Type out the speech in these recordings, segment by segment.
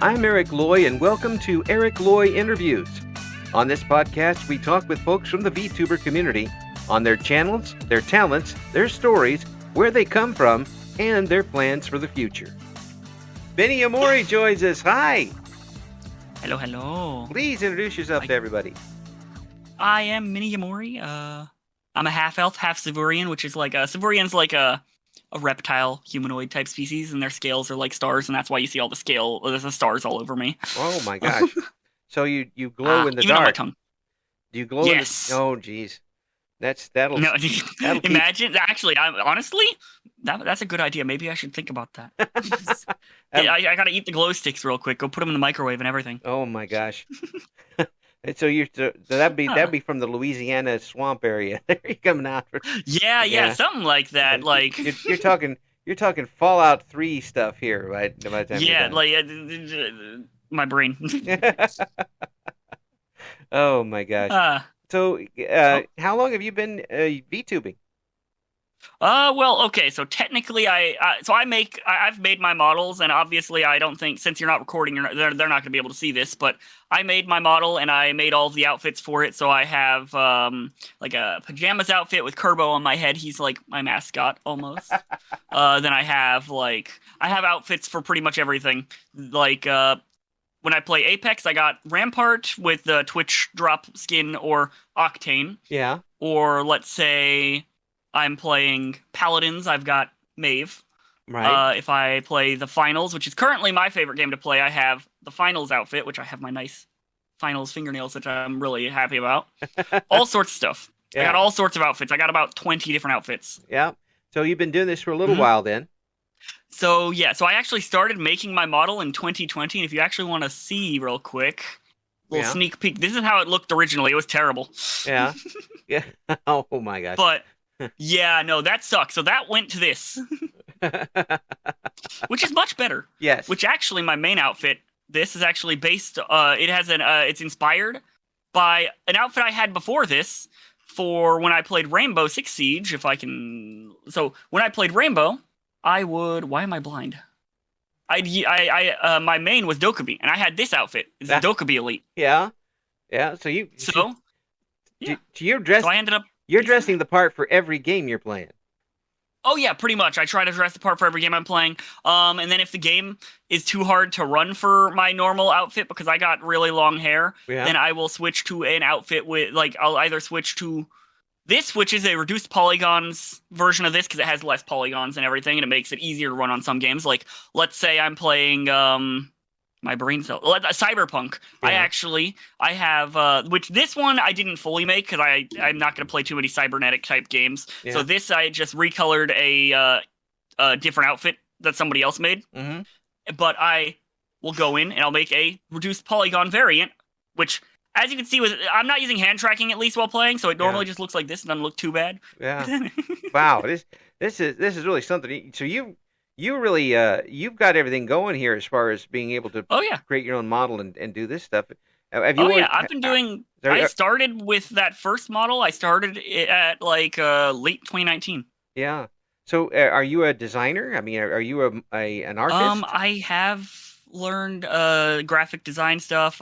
I'm Eric Loy, and welcome to Eric Loy Interviews. On this podcast, we talk with folks from the VTuber community on their channels, their talents, their stories, where they come from, and their plans for the future. Miny Yamori joins us. Hi! Hello, hello. Please introduce yourself to everybody. I am Miny Yamori. I'm a half-elf, half-Severian, which is like Severian's like a reptile humanoid type species, and their scales are like stars, and that's why you see all the stars all over me. Oh my gosh! So you glow in the even dark. on my tongue. Do you glow? Yes. In the... Oh geez, that'll. No, that'll imagine. Actually, honestly, that's a good idea. Maybe I should think about that. I gotta eat the glow sticks real quick. Go put them in the microwave and everything. Oh my gosh. And so that'd be from the Louisiana swamp area. There you coming out. Yeah, something like that. Like you're talking Fallout 3 stuff here, right? By the time yeah, like my brain. Oh my gosh. How long have you been VTubing? Well, okay. So technically, I've made my models, and obviously, I don't think, since you're not recording, they're not going to be able to see this. But I made my model, and I made all of the outfits for it. So I have like a pajamas outfit with Kerbo on my head. He's like my mascot almost. Then I have outfits for pretty much everything. Like when I play Apex, I got Rampart with the Twitch drop skin or Octane. Yeah. Or let's say I'm playing Paladins, I've got Maeve. Right. If I play the Finals, which is currently my favorite game to play, I have the Finals outfit, which I have my nice Finals fingernails, which I'm really happy about. All sorts of stuff. Yeah. I got all sorts of outfits. I got about 20 different outfits. Yeah. So you've been doing this for a little while then. So I actually started making my model in 2020, and if you actually want to see real quick, little sneak peek, this is how it looked originally. It was terrible. Yeah. Yeah. Oh my gosh. But yeah, no, that sucks. So that went to this, which is much better. Yes. Which actually, my main outfit, this is actually based. It's inspired by an outfit I had before this for when I played Rainbow Six Siege. If I can, so when I played Rainbow, I would. Why am I blind? My main was Dokkaebi, and I had this outfit. It's the Dokkaebi Elite. Yeah. Yeah. So you're dressed. So I ended up. You're dressing the part for every game you're playing. Oh yeah, pretty much. I try to dress the part for every game I'm playing. And then if the game is too hard to run for my normal outfit because I got really long hair, then I will switch to an outfit with I'll either switch to this, which is a reduced polygons version of this because it has less polygons and everything, and it makes it easier to run on some games. Like let's say I'm playing my brain cell. Cyberpunk. Yeah. I have, which this one I didn't fully make because I'm not going to play too many cybernetic type games. Yeah. So this I just recolored a different outfit that somebody else made. Mm-hmm. But I will go in and I'll make a reduced polygon variant, which as you can see, I'm not using hand tracking at least while playing, so it normally just looks like this and doesn't look too bad. Yeah. Wow. This is really something. So you really you've got everything going here as far as being able to create your own model and do this stuff. I've been doing. I started with that first model. I started it at late 2019. Yeah. So are you a designer? I mean, are you an artist? I have learned graphic design stuff.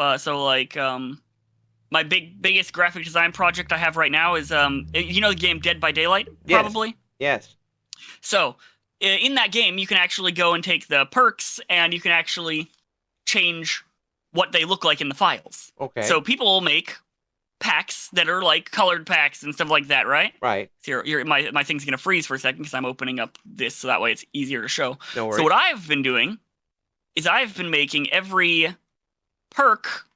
My biggest graphic design project I have right now is the game Dead by Daylight, probably. Yes. So in that game, you can actually go and take the perks, and you can actually change what they look like in the files. Okay. So people will make packs that are like colored packs and stuff like that, right? Right. So my thing's going to freeze for a second because I'm opening up this, so that way it's easier to show. No worries. So what I've been doing is I've been making every perk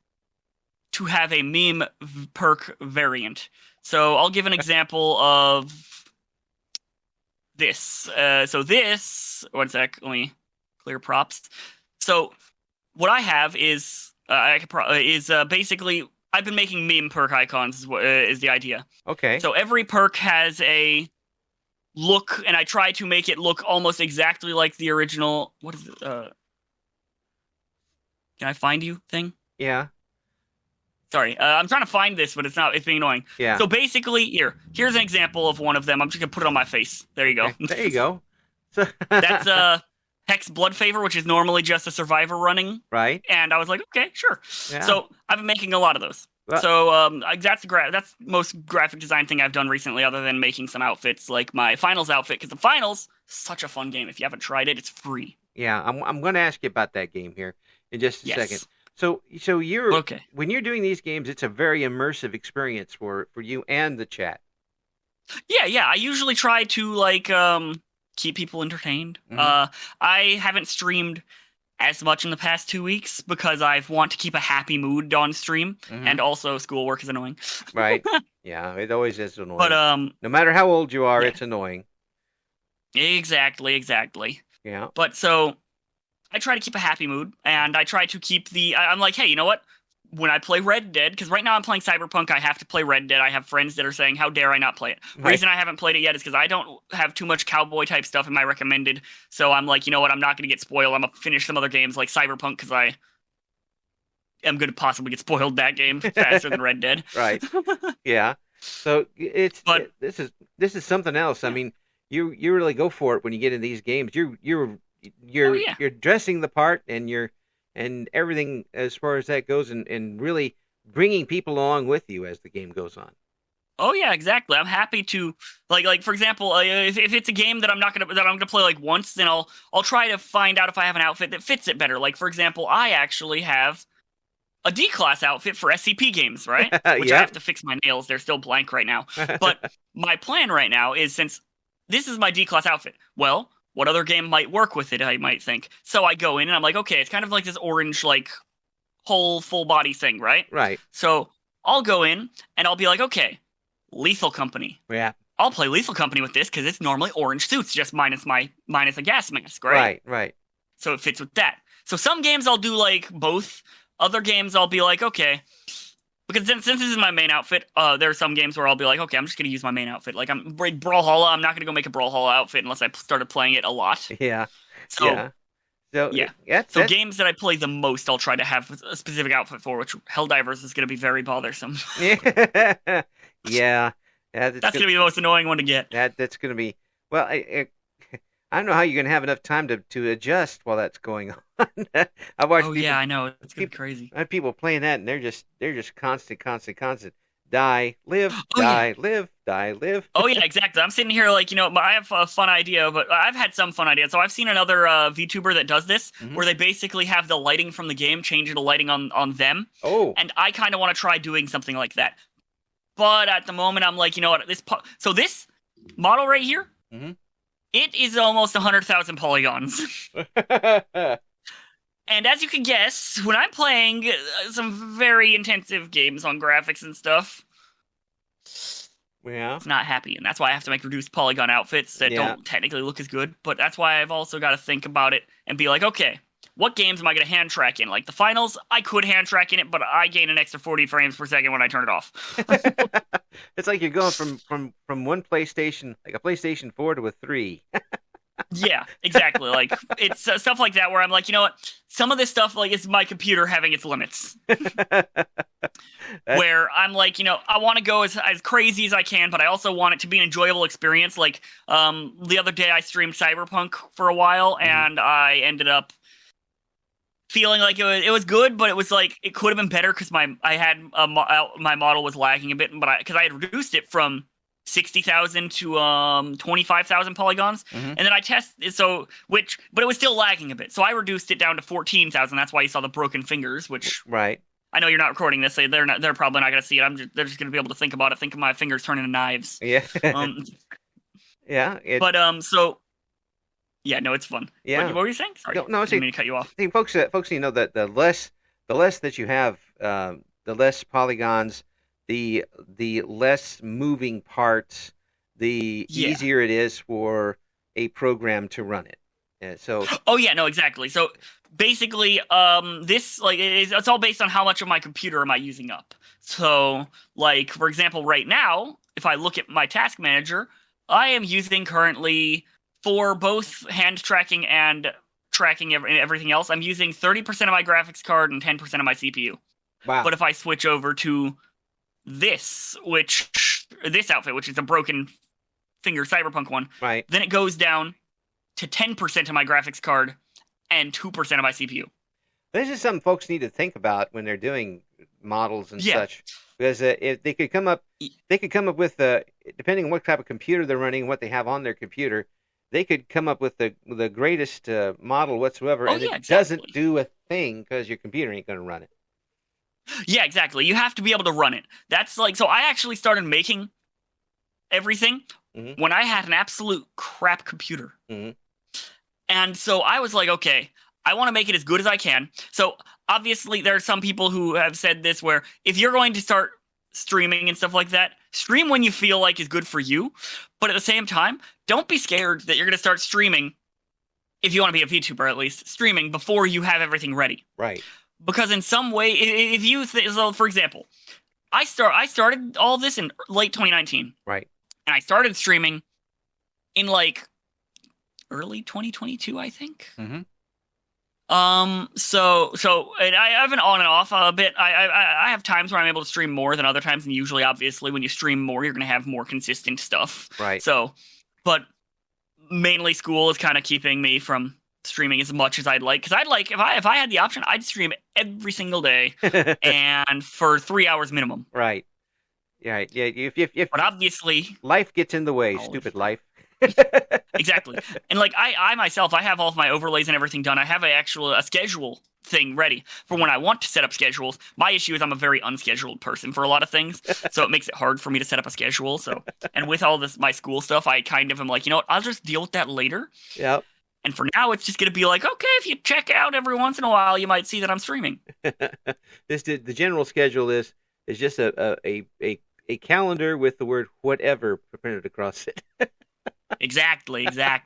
to have a meme perk variant. So I'll give an example of this. One sec, let me clear props. So what I have is basically I've been making meme perk icons is the idea. Okay. So every perk has a look, and I try to make it look almost exactly like the original. What is it? Can I find you thing? Yeah. Sorry, I'm trying to find this, but it's not. It's being annoying. Yeah. So basically, here's an example of one of them. I'm just gonna put it on my face. There you go. There you go. So that's Hex Blood Favor, which is normally just a survivor running. Right. And I was like, okay, sure. Yeah. So I've been making a lot of those. Well, so that's the most graphic design thing I've done recently, other than making some outfits like my Finals outfit, because the Finals such a fun game. If you haven't tried it, it's free. Yeah, I'm going to ask you about that game here in just a second. So you're okay. When you're doing these games, it's a very immersive experience for you and the chat. Yeah. I usually try to keep people entertained. Mm-hmm. I haven't streamed as much in the past 2 weeks because I want to keep a happy mood on stream, mm-hmm. and also schoolwork is annoying. Right. Yeah, it always is annoying. But no matter how old you are, it's annoying. Exactly. Yeah. But so I try to keep a happy mood, and I try to keep I'm like, hey, you know what? When I play Red Dead, because right now I'm playing Cyberpunk, I have to play Red Dead. I have friends that are saying, how dare I not play it? Right. The reason I haven't played it yet is because I don't have too much cowboy-type stuff in my recommended, so I'm like, you know what, I'm not going to get spoiled. I'm going to finish some other games like Cyberpunk, because I am going to possibly get spoiled that game faster than Red Dead. Right. Yeah. So this is something else. I mean, you really go for it when you get in these games. You're dressing the part, and everything as far as that goes, and really bringing people along with you as the game goes on. Oh yeah, exactly. I'm happy to like for example, if it's a game that I'm gonna play like once, then I'll try to find out if I have an outfit that fits it better. Like for example, I actually have a D-class outfit for SCP games, right? Which I have to fix my nails; they're still blank right now. But my plan right now is, since this is my D-class outfit, well, what other game might work with it, I might think. So I go in and I'm like, okay, it's kind of like this orange, like, whole full body thing, right? Right. So I'll go in and I'll be like, okay, Lethal Company. Yeah. I'll play Lethal Company with this because it's normally orange suits, just minus a gas mask, right? Right. So it fits with that. So some games I'll do like both. Other games I'll be like, okay, because since this is my main outfit, there are some games where I'll be like, okay, I'm just going to use my main outfit. Like, Brawlhalla, I'm not going to go make a Brawlhalla outfit unless I started playing it a lot. Yeah. So games that I play the most, I'll try to have a specific outfit for, which Helldivers is going to be very bothersome. Yeah. That's going to be the most annoying one to get. That's going to be, well, I don't know how you're going to have enough time to adjust while that's going on. I've watched I know. It's going to be crazy. I have people playing that, and they're just constant. Die, live, die, live, die, live. Oh, yeah, exactly. I'm sitting here like, I have a fun idea, but I've had some fun ideas. So I've seen another VTuber that does this, mm-hmm. where they basically have the lighting from the game change to lighting on them. Oh. And I kind of want to try doing something like that. But at the moment, I'm like, you know what? So this model right here, mm-hmm. it is almost 100,000 polygons. And as you can guess, when I'm playing some very intensive games on graphics and stuff, it's not happy. And that's why I have to make reduced polygon outfits that don't technically look as good. But that's why I've also got to think about it and be like, okay, what games am I going to hand track in? Like the Finals, I could hand track in it, but I gain an extra 40 frames per second when I turn it off. It's like you're going from one PlayStation, like a PlayStation 4 to a 3. Yeah, exactly. Like it's stuff like that where I'm like, you know what? Some of this stuff like is my computer having its limits. Where I'm like, I want to go as crazy as I can, but I also want it to be an enjoyable experience. Like the other day I streamed Cyberpunk for a while, and I ended up feeling like it was good, but it was like it could have been better because my model was lagging a bit, but because I had reduced it from 60,000 to 25,000 polygons, mm-hmm. and then I tested but it was still lagging a bit, so I reduced it down to 14,000. That's why you saw the broken fingers, which right. I know you're not recording this, so they're probably not going to see it. They're just going to be able to think about it. Think of my fingers turning into knives. Yeah. Yeah. So. Yeah, no, it's fun. Yeah. What were you saying? Sorry, no, I didn't mean to cut you off. See, folks, that the less that you have, the less polygons, the less moving parts, the easier it is for a program to run it. So. Oh yeah, no, exactly. So basically, this it's all based on how much of my computer am I using up. So, like for example, right now, if I look at my task manager, I am using currently, for both hand tracking and tracking everything else, I'm using 30% of my graphics card and 10% of my CPU. Wow. But if I switch over to this outfit, which is a broken finger Cyberpunk one, right, then it goes down to 10% of my graphics card and 2% of my CPU. This is something folks need to think about when they're doing models and such, because if they could come up with depending on what type of computer they're running and what they have on their computer, they could come up with the greatest model whatsoever, it doesn't do a thing because your computer ain't going to run it. Yeah, exactly. You have to be able to run it. That's like, so I actually started making everything when I had an absolute crap computer. And so I was like, okay, I want to make it as good as I can. So obviously there are some people who have said this where if you're going to start streaming and stuff like that, stream when you feel like is good for you. But at the same time, don't be scared that you're going to start streaming, if you want to be a VTuber at least, streaming before you have everything ready. Right. Because in some way, if you so for example, I started all this in late 2019. Right. And I started streaming in like early 2022, I think. So and I have an on and off a bit. I have times where I'm able to stream more than other times, and usually, obviously, when you stream more, you're going to have more consistent stuff. Right. So, but mainly school is kind of keeping me from streaming as much as I'd like. Because I'd like, if I had the option, I'd stream every single day and for 3 hours minimum. Right. Yeah. Yeah. But obviously, life gets in the way. Stupid life. Exactly. And like I myself, I have all of my overlays and everything done. I have a schedule thing ready for when I want to set up schedules. My issue is I'm a very unscheduled person for a lot of things, so it makes it hard for me to set up a schedule. So, and with all this my school stuff, I kind of am like, you know what, I'll just deal with that later. Yep. And for now, it's just going to be like, okay, if you check out every once in a while, you might see that I'm streaming. The general schedule is just a calendar with the word whatever printed across it. Exactly. That's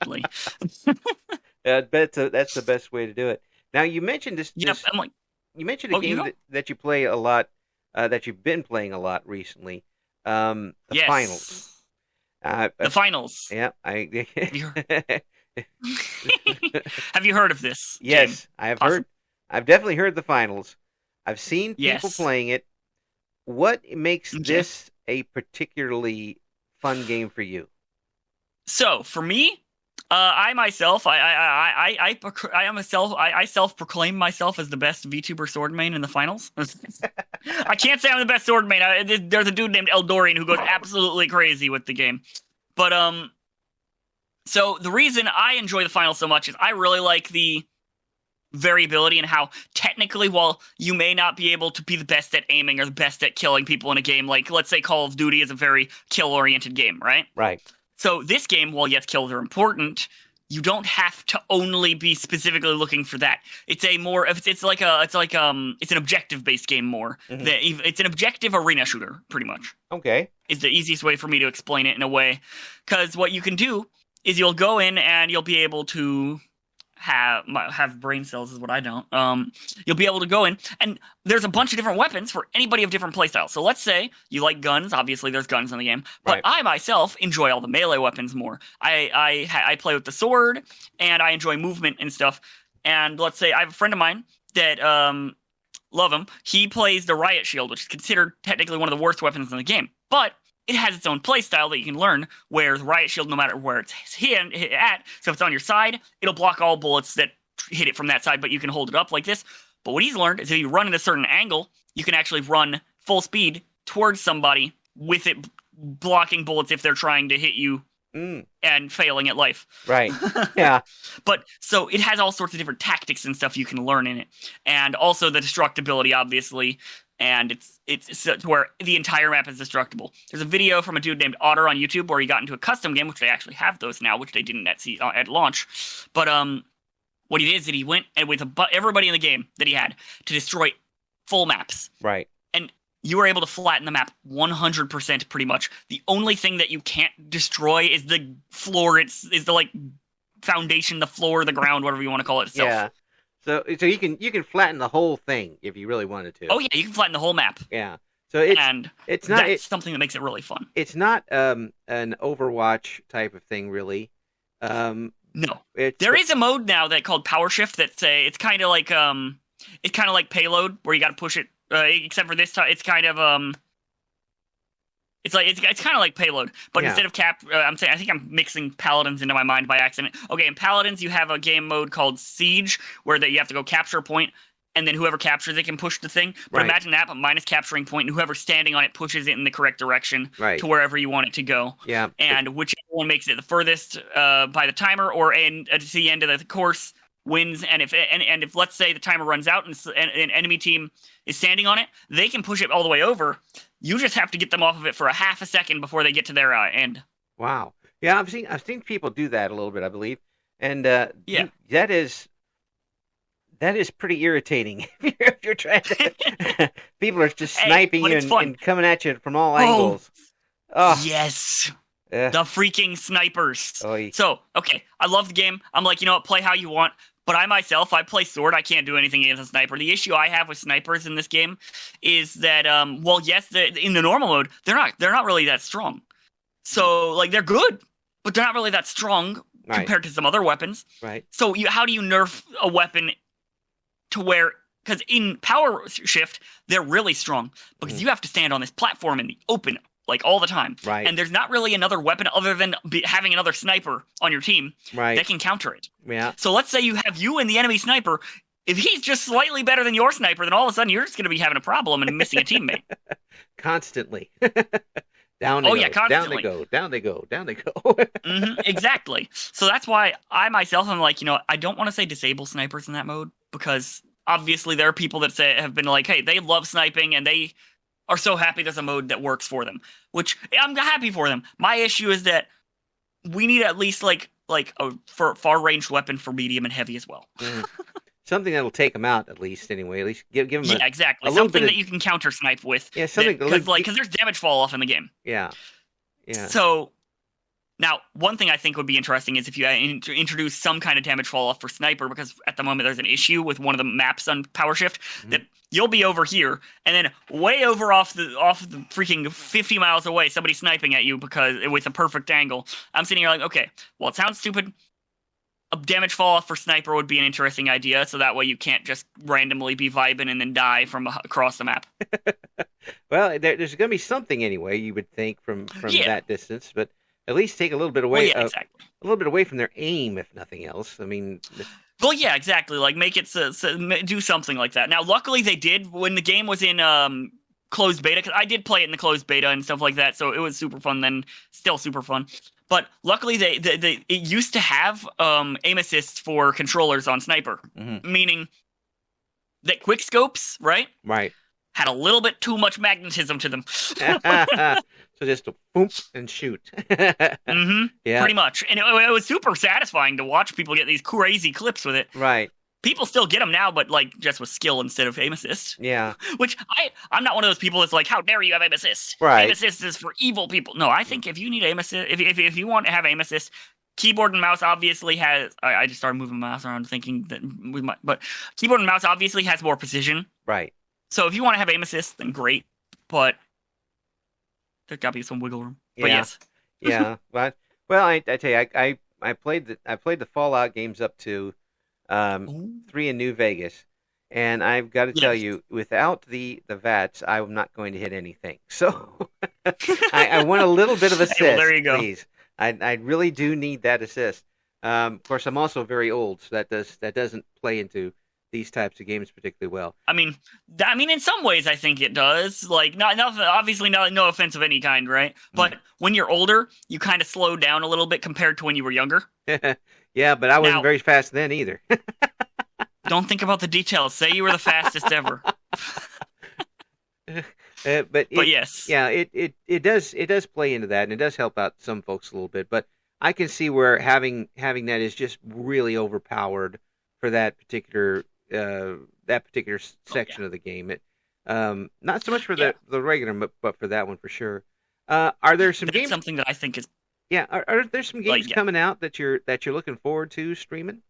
the best way to do it. Now you mentioned this. I'm like, you mentioned a game that you play a lot, that you've been playing a lot recently. The finals. The finals. Yeah, Have you heard of this? Yes, game? I have heard. I've definitely heard the finals. I've seen people playing it. What makes this a particularly fun game for you? So for me, I myself, I self-proclaim myself as the best VTuber sword main in the finals. I can't say I'm the best sword main. There's a dude named Eldorian who goes absolutely crazy with the game. But so the reason I enjoy the finals so much is I really like the variability and how technically, while you may not be able to be the best at aiming or the best at killing people in a game, like let's say Call of Duty is a very kill-oriented game, right? Right. So this game, while yes, kills are important, you don't have to only be specifically looking for that. It's an objective-based game more. It's an objective arena shooter, pretty much. Okay. Is the easiest way for me to explain it in a way. Because what you can do is you'll go in and you'll be able to have brain cells is what I don't. You'll be able to go in, and there's a bunch of different weapons for anybody of different playstyles. So let's say you like guns. Obviously, there's guns in the game, but I myself enjoy all the melee weapons more. I play with the sword, and I enjoy movement and stuff. And let's say I have a friend of mine that love him. He plays the riot shield, which is considered technically one of the worst weapons in the game, but it has its own playstyle that you can learn, where the riot shield, no matter where it's hit at, so if it's on your side, it'll block all bullets that hit it from that side, but you can hold it up like this. But what he's learned is if you run at a certain angle, you can actually run full speed towards somebody with it blocking bullets if they're trying to hit you and failing at life. Right. Yeah. But so it has all sorts of different tactics and stuff you can learn in it. And also the destructibility, obviously. And it's where the entire map is destructible. There's a video from a dude named Otter on YouTube where he got into a custom game, which they actually have those now, which they didn't at launch. But what he did is that he went and with everybody in the game that he had to destroy full maps. Right. And you were able to flatten the map 100% pretty much. The only thing that you can't destroy is the floor. Is the like foundation, the floor, the ground, whatever you want to call it itself. Yeah. So you can flatten the whole thing if you really wanted to. Oh yeah, you can flatten the whole map. Yeah. So it's not something that makes it really fun. It's not an Overwatch type of thing, really. No. There is a mode now called Power Shift it's kind of like Payload, where you got to push it. Except for this time, it's kind of It's kind of like Payload, but instead of I think I'm mixing Paladins into my mind by accident. Okay, in Paladins you have a game mode called Siege where you have to go capture a point, and then whoever captures it can push the thing. But imagine that, but minus capturing point, and whoever's standing on it pushes it in the correct direction to wherever you want it to go. Yeah. And whichever one makes it the furthest by the timer or at the end of the course wins. And if let's say the timer runs out and an enemy team is standing on it, they can push it all the way over. You just have to get them off of it for a half a second before they get to their end. Wow. Yeah, I've seen people do that a little bit, I believe, and that is pretty irritating. If you're trying to, people are just sniping you and coming at you from all angles. Oh yes. The freaking snipers. Oy. So, okay, I love the game. I'm like, you know what, play how you want. But I play Sword. I can't do anything against a sniper. The issue I have with snipers in this game is that, yes, in the normal mode, they're not really that strong. So, like, they're good, but they're not really that strong compared to some other weapons. Right. So, how do you nerf a weapon to where? Because in Power Shift, they're really strong because you have to stand on this platform in the open, like, all the time. Right. And there's not really another weapon other than having another sniper on your team that can counter it. Yeah. So let's say you have you and the enemy sniper. If he's just slightly better than your sniper, then all of a sudden you're just going to be having a problem and missing a teammate. Constantly. Down they go. Yeah, constantly. Down they go. Exactly. So that's why I myself am like, I don't want to say disable snipers in that mode because obviously there are people that have been like, hey, they love sniping and they are so happy there's a mode that works for them, which I'm happy for them. My issue is that we need at least like a far-ranged weapon for medium and heavy as well. Something that'll take them out at least anyway. At least give them exactly. Something that you can counter snipe with. Yeah, something because there's damage fall off in the game. Yeah. So now, one thing I think would be interesting is if you introduce some kind of damage fall off for sniper, because at the moment there's an issue with one of the maps on Power Shift that you'll be over here, and then way over off the freaking 50 miles away, somebody's sniping at you with a perfect angle. I'm sitting here like, okay, well, it sounds stupid. A damage fall off for sniper would be an interesting idea, so that way you can't just randomly be vibing and then die from across the map. Well, there's going to be something anyway, you would think, from that distance, but at least take a little bit away, a little bit away from their aim, if nothing else. I mean, well, yeah, exactly. Like make it do something like that. Now, luckily, they did when the game was in closed beta. Because I did play it in the closed beta and stuff like that, so it was super fun. Then, still super fun. But luckily, it used to have aim assist for controllers on Sniper, meaning that quick scopes, right, had a little bit too much magnetism to them. So just boom and shoot. Yeah, pretty much. And it was super satisfying to watch people get these crazy clips with it. Right. People still get them now, but like just with skill instead of aim assist. Yeah. Which I'm not one of those people that's like, how dare you have aim assist? Right. Aim assist is for evil people. No, I think if you need aim assist, if you want to have aim assist, keyboard and mouse obviously has. I just started moving my mouse around thinking that we might, but keyboard and mouse obviously has more precision. Right. So if you want to have aim assist, then great. But there's got to be some wiggle room. But yes. Yeah. Well, I tell you, I played the Fallout games up to 3 in New Vegas, and I've got to tell you, without the VATS, I'm not going to hit anything. So I want a little bit of assist. Hey, well, there you go. Please. I really do need that assist. Of course, I'm also very old, so that doesn't play into these types of games particularly well. I mean, in some ways, I think it does. Like, obviously, no offense of any kind, right? But when you're older, you kind of slow down a little bit compared to when you were younger. Yeah, but I wasn't very fast then either. Don't think about the details. Say you were the fastest ever. But yes, yeah, it does play into that, and it does help out some folks a little bit. But I can see where having that is just really overpowered for that particular section of the game. It not so much for the regular, but for that one for sure. Are there some games? Something that I think is. Yeah, are there some games coming out that you're looking forward to streaming?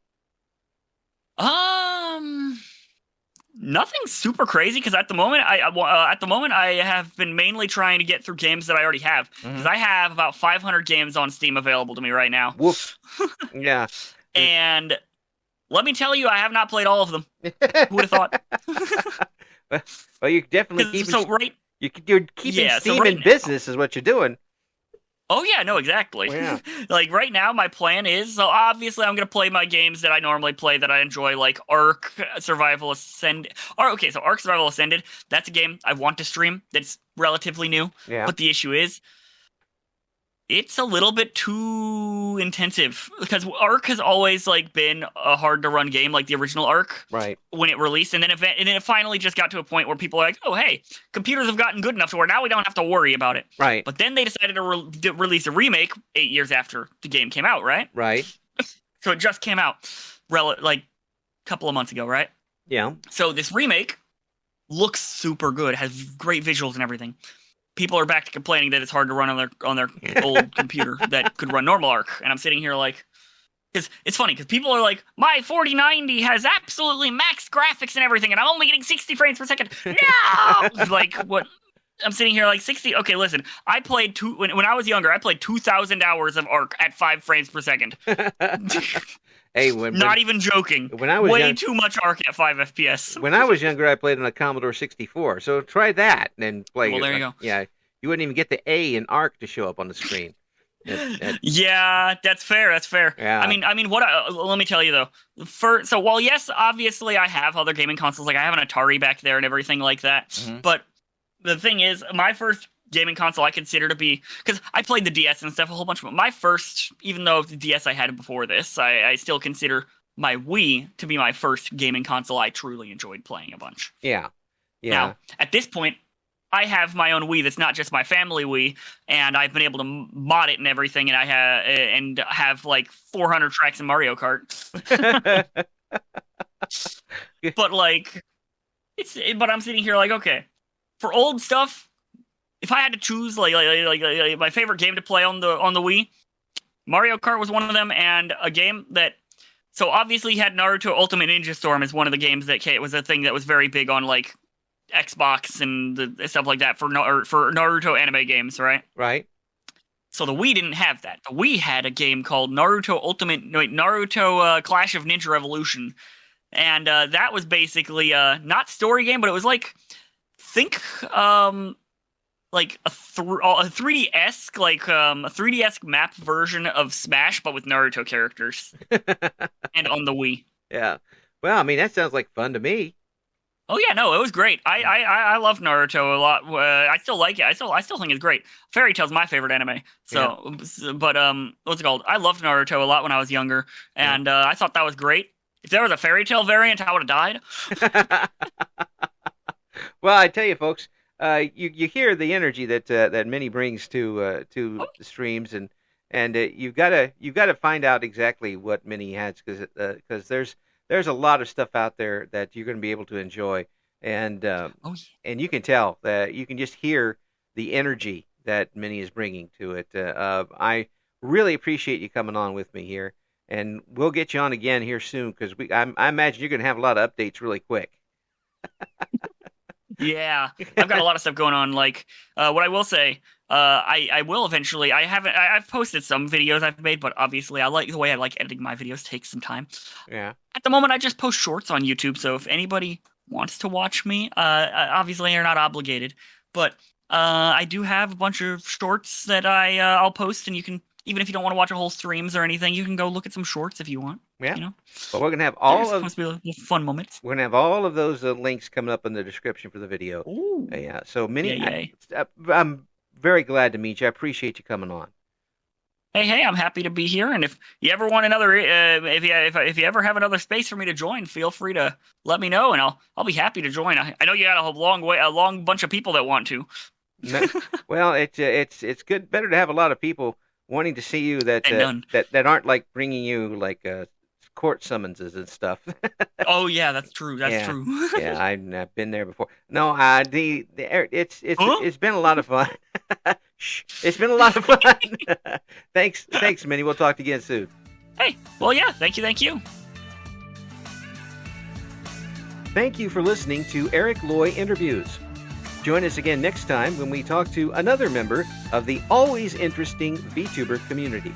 Nothing super crazy because at the moment I have been mainly trying to get through games that I already have because I have about 500 games on Steam available to me right now. Woof. Yeah. And let me tell you, I have not played all of them. Who would have thought? Well, you definitely keep You're keeping Steam in business is what you're doing. Oh, yeah, no, exactly. Yeah. Like, right now, my plan is, so obviously I'm going to play my games that I normally play that I enjoy, like Ark Survival Ascended. Okay, so Ark Survival Ascended, that's a game I want to stream that's relatively new. Yeah. But the issue is, it's a little bit too intensive because Ark has always like been a hard to run game, like the original Ark, right? When it released, and then it finally just got to a point where people are like, "Oh, hey, computers have gotten good enough to where now we don't have to worry about it." Right. But then they decided to release a remake 8 years after the game came out, right? Right. So it just came out, like a couple of months ago, right? Yeah. So this remake looks super good, has great visuals and everything. People are back to complaining that it's hard to run on their old computer that could run normal Ark, and I'm sitting here like, because it's funny because people are like, my 4090 has absolutely max graphics and everything, and I'm only getting 60 frames per second. No, like what? I'm sitting here like 60. Okay, listen, I played when I was younger, I played 2,000 hours of Ark at 5 frames per second. Hey, not even joking. When I was way too much Ark at 5 FPS. When I was younger, I played on a Commodore 64. So try that and play. Well, there you go. Yeah, you wouldn't even get the A in Ark to show up on the screen. Yeah, that's fair. That's fair. Yeah. I mean, let me tell you though. While yes, obviously I have other gaming consoles, like I have an Atari back there and everything like that. Mm-hmm. But the thing is, my first gaming console I consider to be, because I played the DS and stuff a whole bunch, but my first, even though the DS I had before this, I still consider my Wii to be my first gaming console I truly enjoyed playing a bunch. Yeah. Yeah. Now, at this point, I have my own Wii that's not just my family Wii, and I've been able to mod it and everything, and I have like 400 tracks in Mario Kart. But like, but I'm sitting here like, okay, for old stuff, if I had to choose like my favorite game to play on the Wii, Mario Kart was one of them, and a game that, so obviously you had Naruto Ultimate Ninja Storm as one of the games that was a thing that was very big on like Xbox and the stuff like that for Naruto anime games, right? Right. So the Wii didn't have that. The Wii had a game called Naruto Clash of Ninja Revolution, and that was basically not story game, but it was like like a 3D-esque, like a 3D-esque map version of Smash, but with Naruto characters, and on the Wii. Yeah. Well, I mean, that sounds like fun to me. Oh yeah, no, it was great. I love Naruto a lot. I still like it. I still think it's great. Fairy Tail's my favorite anime. So, yeah. But what's it called? I loved Naruto a lot when I was younger, and I thought that was great. If there was a Fairy Tail variant, I would have died. Well, I tell you, folks, you hear the energy that Miny brings to the streams, and you've got to find out exactly what Miny has, because there's a lot of stuff out there that you're going to be able to enjoy, and you can tell that you can just hear the energy that Miny is bringing to it. I really appreciate you coming on with me here, and we'll get you on again here soon, because I imagine you're going to have a lot of updates really quick. Yeah, I've got a lot of stuff going on. Like, what I will say, I will eventually. I've posted some videos I've made, but obviously, I like the way I like editing my videos takes some time. Yeah. At the moment, I just post shorts on YouTube. So if anybody wants to watch me, obviously you're not obligated, but I do have a bunch of shorts that I'll post, and you can, even if you don't want to watch a whole streams or anything, you can go look at some shorts if you want. Yeah. You know? But we're gonna have all of fun moments. We're gonna have all of those links coming up in the description for the video. Ooh. Yeah. So Miny, I'm very glad to meet you. I appreciate you coming on. Hey, I'm happy to be here. And if you ever want another, if you ever have another space for me to join, feel free to let me know, and I'll be happy to join. I know you got a long bunch of people that want to. No, well, it's good, better to have a lot of people wanting to see you that aren't like bringing you like court summonses and stuff. Oh yeah, that's true. That's true. Yeah, I've been there before. No, it's been a lot of fun. It's been a lot of fun. Thanks, Miny. We'll talk again soon. Hey, well, yeah. Thank you. Thank you for listening to Eric Loy Interviews. Join us again next time when we talk to another member of the always interesting VTuber community.